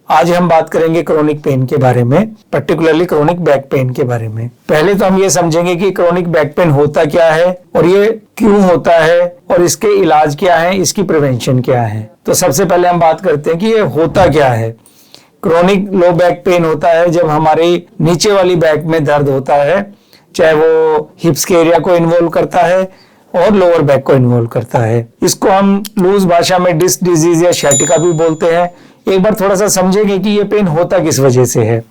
आज हम बात करेंगे क्रोनिक पेन के बारे में, पर्टिकुलरली क्रोनिक बैक पेन के बारे में। पहले तो हम ये समझेंगे कि क्रोनिक बैक पेन होता क्या है और ये क्यों होता है और इसके इलाज क्या है, इसकी प्रिवेंशन क्या है। तो सबसे पहले हम बात करते हैं कि ये होता क्या है। क्रोनिक लो बैक पेन होता है जब हमारी नीचे वाली बैक में दर्द होता है, चाहे वो हिप्स के एरिया को इन्वॉल्व करता है और लोअर बैक को इन्वॉल्व करता है। इसको हम लूज भाषा में डिस्क डिजीज या शैटिका भी बोलते हैं। एक बार थोड़ा सा समझेंगे कि ये पेन होता किस वजह से है।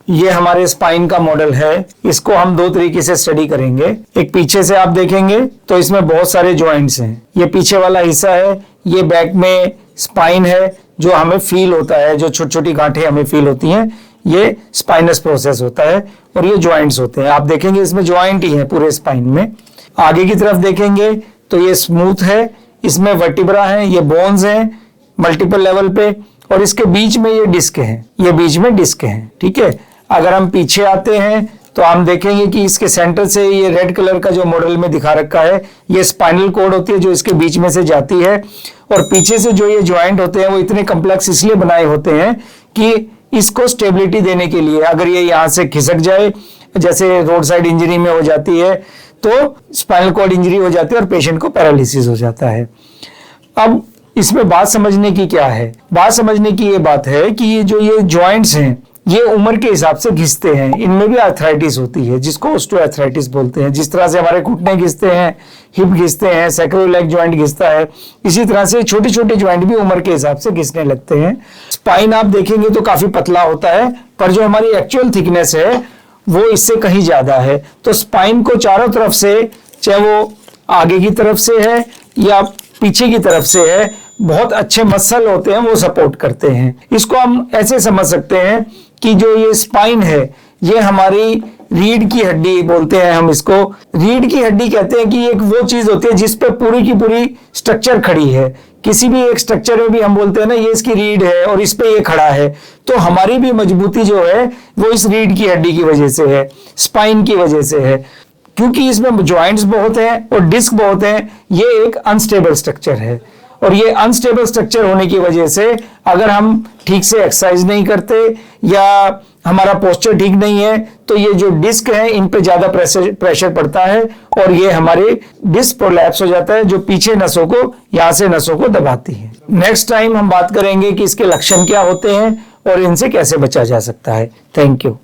ये हमारे स्पाइन का मॉडल है, इसको हम दो तरीके से स्टडी करेंगे। एक पीछे से आप देखेंगे तो इसमें बहुत सारे जॉइंट्स हैं। ये पीछे वाला हिस्सा है, ये बैक में स्पाइन है जो हमें फील होता है, जो छोटी छोटी गांठें हमें फील होती हैं, ये स्पाइनस प्रोसेस होता है और ये जॉइंट्स होते हैं। आप देखेंगे इसमें जॉइंट ही है पूरे स्पाइन में। आगे की तरफ देखेंगे तो ये स्मूथ है, इसमें वर्टिब्रा है, ये बोन्स हैं मल्टीपल लेवल पे, और इसके बीच में ये डिस्क है, ये बीच में डिस्क है। ठीक है, अगर हम पीछे आते हैं तो हम देखेंगे कि इसके सेंटर से ये रेड कलर का जो मॉडल में दिखा रखा है, ये स्पाइनल कॉर्ड होती है जो इसके बीच में से जाती है। और पीछे से जो ये जॉइंट होते हैं वो इतने कम्प्लेक्स इसलिए बनाए होते हैं कि इसको स्टेबिलिटी देने के लिए, अगर ये यहाँ से खिसक जाए, जैसे रोड साइड इंजरी में हो जाती है, तो स्पाइनल कॉर्ड इंजरी हो जाती है और पेशेंट को पैरालिसिस हो जाता है। अब इसमें बात समझने की क्या है? बात समझने की ये बात है कि ये जो ये जॉइंट्स हैं ये उम्र के हिसाब से घिसते हैं, इनमें भी आर्थराइटिस होती है जिसको ऑस्टियोआर्थराइटिस बोलते हैं। जिस तरह से हमारे घुटने घिसते हैं, हिप घिसते हैं, सैक्रोइलेग जॉइंट घिसता है, इसी तरह से छोटे छोटे जॉइंट भी उम्र के हिसाब से घिसने लगते हैं। स्पाइन आप देखेंगे तो काफी पतला होता है, पर जो हमारी एक्चुअल थिकनेस है वो इससे कहीं ज्यादा है। तो स्पाइन को चारों तरफ से, चाहे वो आगे की तरफ से है या पीछे की तरफ से है, बहुत अच्छे मसल होते हैं वो सपोर्ट करते हैं। इसको हम ऐसे समझ सकते हैं कि जो ये स्पाइन है ये हमारी रीढ़ की हड्डी बोलते हैं हम इसको। रीढ़ की हड्डी कहते हैं कि एक वो चीज होती है जिस पे पूरी की पूरी स्ट्रक्चर खड़ी है। किसी भी एक स्ट्रक्चर में भी हम बोलते हैं ना, ये इसकी रीढ़ है और इस पे ये खड़ा है, तो हमारी भी मजबूती जो है वो इस रीढ़ की हड्डी की वजह से है, स्पाइन की वजह से है। क्योंकि इसमें जॉइंट्स बहुत हैं और डिस्क बहुत हैं, ये एक अनस्टेबल स्ट्रक्चर है। और ये अनस्टेबल स्ट्रक्चर होने की वजह से अगर हम ठीक से एक्सरसाइज नहीं करते या हमारा पोस्चर ठीक नहीं है तो ये जो डिस्क है इन पे ज्यादा प्रेशर पड़ता है और ये हमारे डिस्क प्रोलैप्स हो जाता है जो पीछे नसों को, यहाँ से नसों को दबाती है। नेक्स्ट टाइम हम बात करेंगे कि इसके लक्षण क्या होते हैं और इनसे कैसे बचा जा सकता है। Thank you.